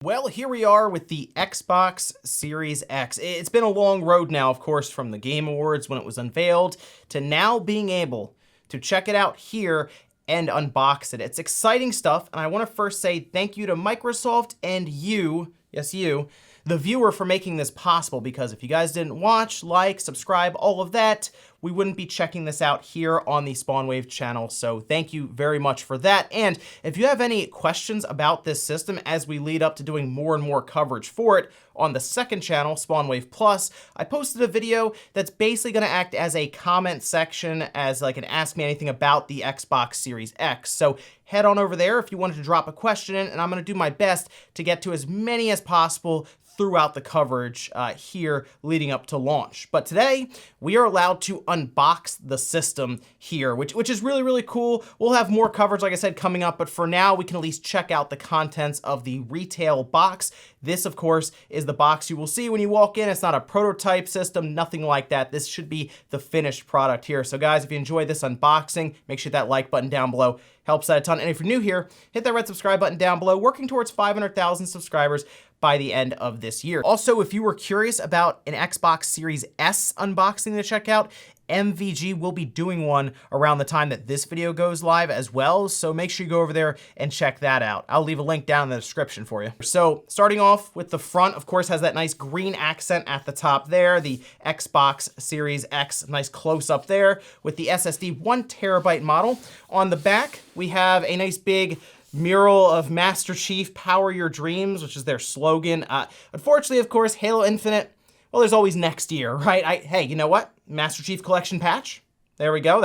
Well, here we are with the Xbox Series X. It's been a long road now, of course, from the Game Awards when it was unveiled to now being able to check it out here and unbox it. It's exciting stuff, and I want to first say thank you to Microsoft and you, yes you, the viewer, for making this possible, because if you guys didn't watch, like, subscribe, all of that, we wouldn't be checking this out here on the SpawnWave channel. So thank you very much for that. And if you have any questions about this system as we lead up to doing more and more coverage for it on the second channel, SpawnWave Plus, I posted a video that's basically going to act as a comment section, as like an Ask Me Anything about the Xbox Series X. So head on over there if you wanted to drop a question in, and I'm going to do my best to get to as many as possible throughout the coverage here leading up to launch. But today, we are allowed to unbox the system here, which is really, really cool. We'll have more coverage, like I said, coming up, but for now, we can at least check out the contents of the retail box. This, of course, is the box you will see when you walk in. It's not a prototype system, nothing like that. This should be the finished product here. So guys, if you enjoyed this unboxing, make sure that like button down below helps out a ton. And if you're new here, hit that red subscribe button down below, working towards 500,000 subscribers by the end of this year. Also, if you were curious about an Xbox Series S unboxing to check out, MVG will be doing one around the time that this video goes live as well, so make sure you go over there and check that out. I'll leave a link down in the description for you. So starting off with the front, of course, has that nice green accent at the top there, the Xbox Series X, nice close up there with the SSD 1 terabyte model. On the back, we have a nice big mural of Master Chief, Power Your Dreams, which is their slogan. Unfortunately, of course, Halo Infinite, well, there's always next year, right? Hey, you know what? Master Chief Collection patch. There we go.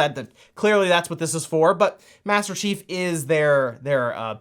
Clearly that's what this is for, but Master Chief is their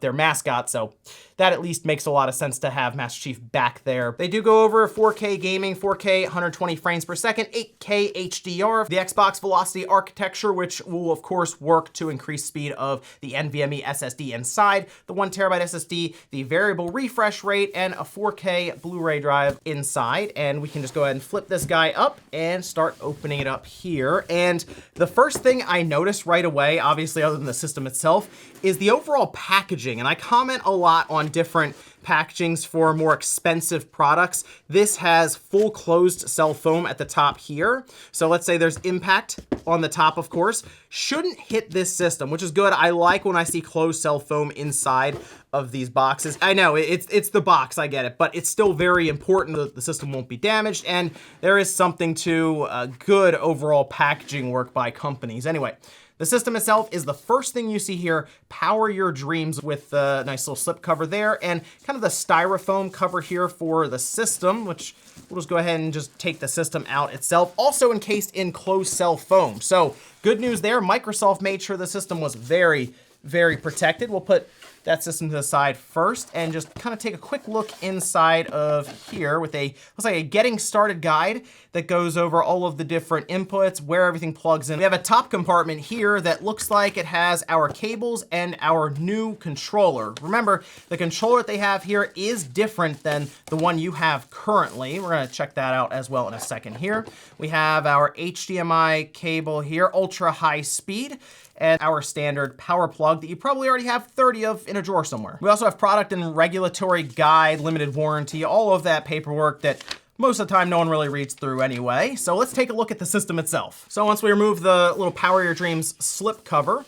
mascot, so that at least makes a lot of sense to have Master Chief back there. They do go over 4K gaming, 4K 120 frames per second, 8K HDR, the Xbox Velocity architecture, which will of course work to increase speed of the NVMe SSD inside, the 1 terabyte SSD, the variable refresh rate, and a 4K Blu-ray drive inside. And we can just go ahead and flip this guy up and start opening it up here. And the first thing I noticed right away, obviously other than the system itself, is the overall packaging. And I comment a lot on different packagings for more expensive products. This has full closed cell foam at the top here. So let's say there's impact on the top, of course. Shouldn't hit this system, which is good. I like when I see closed cell foam inside of these boxes. I know it's the box, I get it, but it's still very important that the system won't be damaged, and there is something to good overall packaging work by companies. Anyway, the system itself is the first thing you see here, Power Your Dreams, with the nice little slip cover there, and kind of the styrofoam cover here for the system, which we'll just go ahead and just take the system out itself, also encased in closed cell foam. So good news there. Microsoft made sure the system was very, very protected. We'll put that system to the side first and just kind of take a quick look inside of here with looks like a getting started guide that goes over all of the different inputs, where everything plugs in. We have a top compartment here that looks like it has our cables and our new controller. Remember, the controller that they have here is different than the one you have currently. We're gonna check that out as well in a second here. We have our HDMI cable here, ultra high speed, and our standard power plug that you probably already have 30 of in a drawer somewhere. We also have product and regulatory guide, limited warranty, all of that paperwork that most of the time no one really reads through anyway. So let's take a look at the system itself. So once we remove the little Power Your Dreams slip cover,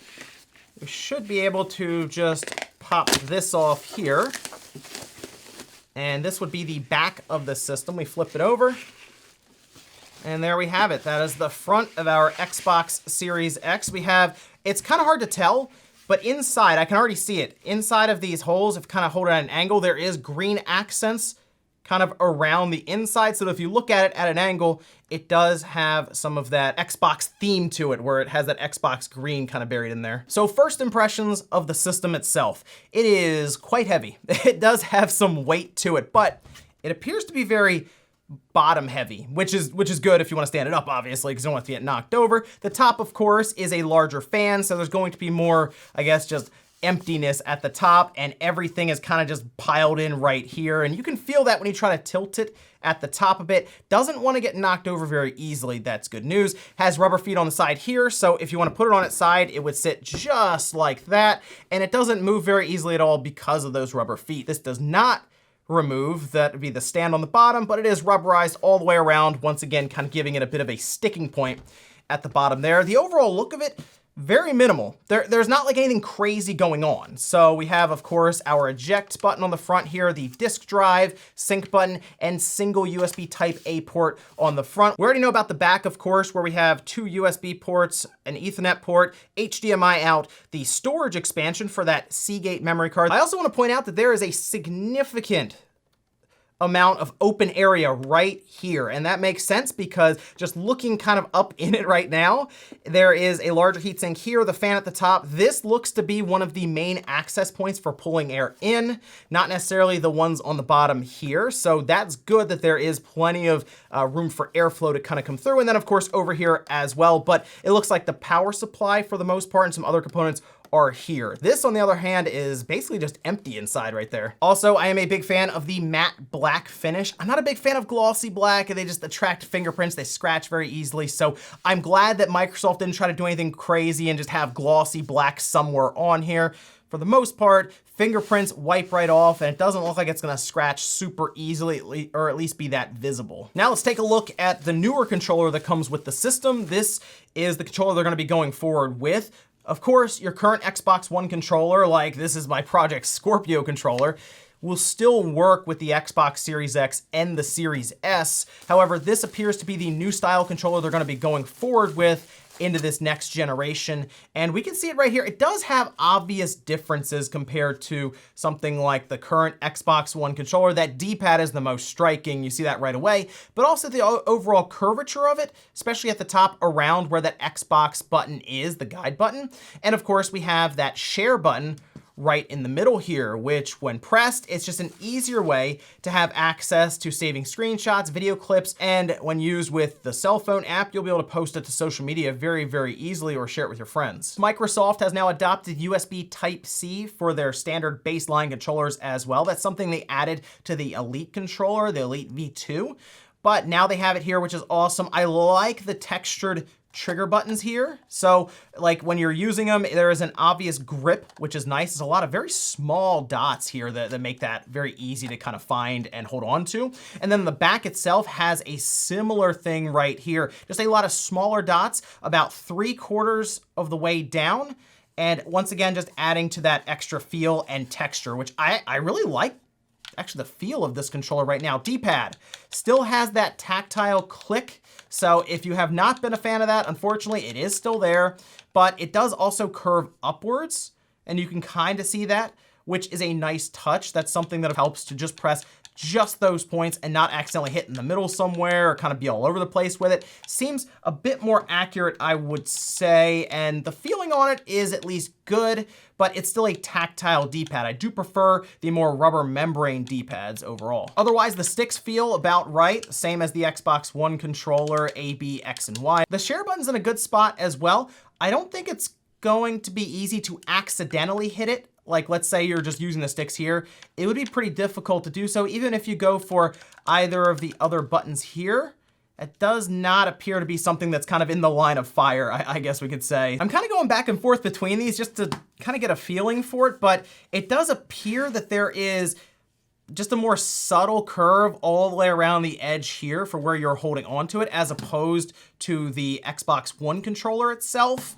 we should be able to just pop this off here. And this would be the back of the system. We flip it over. And there we have it. That is the front of our Xbox Series X. It's kind of hard to tell, but inside, I can already see it. Inside of these holes, if you kind of hold it at an angle, there is green accents kind of around the inside. So if you look at it at an angle, it does have some of that Xbox theme to it, where it has that Xbox green kind of buried in there. So first impressions of the system itself. It is quite heavy. It does have some weight to it, but it appears to be very bottom heavy, which is good if you want to stand it up, obviously, because you don't want it to get knocked over. The top, of course, is a larger fan, so there's going to be more, I guess, just emptiness at the top, and everything is kind of just piled in right here. And you can feel that when you try to tilt it at the top a bit. Doesn't want to get knocked over very easily. That's good news. Has rubber feet on the side here, so if you want to put it on its side, it would sit just like that, and it doesn't move very easily at all because of those rubber feet. This does not remove. That would be the stand on the bottom, but it is rubberized all the way around, once again, kind of giving it a bit of a sticking point at the bottom there. The overall look of it, very minimal. There's not like anything crazy going on. So we have, of course, our eject button on the front here, the disk drive, sync button, and single USB type A port on the front. We already know about the back, of course, where we have 2 USB ports, an Ethernet port, HDMI out, the storage expansion for that Seagate memory card. I also want to point out that there is a significant amount of open area right here. And that makes sense because just looking kind of up in it right now, there is a larger heatsink here, the fan at the top. This looks to be one of the main access points for pulling air in, not necessarily the ones on the bottom here. So that's good that there is plenty of room for airflow to kind of come through. And then of course over here as well, but it looks like the power supply for the most part and some other components are here. This, on the other hand, is basically just empty inside right there. Also, I am a big fan of the matte black finish. I'm not a big fan of glossy black, and they just attract fingerprints. They scratch very easily. So I'm glad that Microsoft didn't try to do anything crazy and just have glossy black somewhere on here. For the most part, fingerprints wipe right off, and it doesn't look like it's gonna scratch super easily, or at least be that visible. Now let's take a look at the newer controller that comes with the system. This is the controller they're gonna be going forward with. Of course, your current Xbox One controller, like this is my Project Scorpio controller, will still work with the Xbox Series X and the Series S. However, this appears to be the new style controller they're gonna be going forward with into this next generation. And we can see it right here. It does have obvious differences compared to something like the current Xbox One controller. That D-pad is the most striking. You see that right away, but also the overall curvature of it, especially at the top around where that Xbox button is, the guide button. And of course we have that share button right in the middle here, which when pressed, it's just an easier way to have access to saving screenshots, video clips, and when used with the cell phone app, you'll be able to post it to social media very, very easily or share it with your friends. Microsoft has now adopted USB Type-C for their standard baseline controllers as well. That's something they added to the Elite controller, the Elite V2, but now they have it here, which is awesome. I like the textured trigger buttons here. So like when you're using them, there is an obvious grip, which is nice. There's a lot of very small dots here that make that very easy to kind of find and hold on to. And then the back itself has a similar thing right here. Just a lot of smaller dots, about 3/4 of the way down. And once again, just adding to that extra feel and texture, which I really like. Actually, the feel of this controller right now. D-pad still has that tactile click. So if you have not been a fan of that, unfortunately, it is still there, but it does also curve upwards, and you can kind of see that, which is a nice touch. That's something that helps to just press just those points and not accidentally hit in the middle somewhere or kind of be all over the place with it. Seems a bit more accurate, I would say, and the feeling on it is at least good, but it's still a tactile D-pad. I do prefer the more rubber membrane D-pads overall. Otherwise, the sticks feel about right, same as the Xbox One controller, A, B, X, and Y. The share button's in a good spot as well. I don't think it's going to be easy to accidentally hit it. Like let's say you're just using the sticks here, it would be pretty difficult to do so even if you go for either of the other buttons here. It does not appear to be something that's kind of in the line of fire, I guess we could say. I'm kind of going back and forth between these just to kind of get a feeling for it, but it does appear that there is just a more subtle curve all the way around the edge here for where you're holding onto it as opposed to the Xbox One controller itself.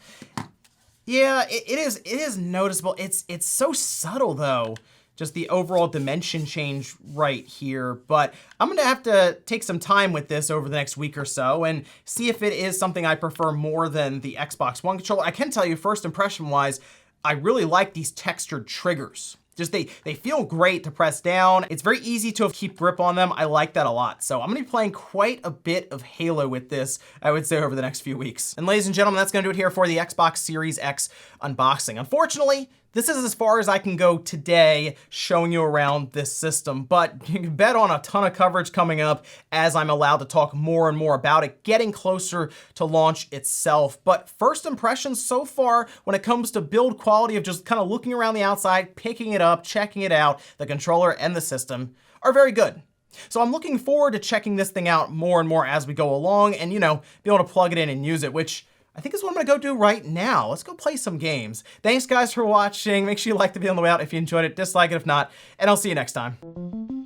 Yeah, it is noticeable. It's so subtle though, just the overall dimension change right here. But I'm gonna have to take some time with this over the next week or so and see if it is something I prefer more than the Xbox One controller. I can tell you first impression wise, I really like these textured triggers. Just they feel great to press down. It's very easy to keep grip on them. I like that a lot. So I'm gonna be playing quite a bit of Halo with this, I would say, over the next few weeks. And ladies and gentlemen, that's gonna do it here for the Xbox Series X unboxing. Unfortunately, this is as far as I can go today showing you around this system, but you can bet on a ton of coverage coming up as I'm allowed to talk more and more about it, getting closer to launch itself. But first impressions so far when it comes to build quality of just kind of looking around the outside, picking it up, checking it out, the controller and the system are very good. So I'm looking forward to checking this thing out more and more as we go along and, you know, be able to plug it in and use it, which I think is what I'm gonna go do right now. Let's go play some games. Thanks guys for watching. Make sure you like the video on the way out if you enjoyed it, dislike it if not, and I'll see you next time.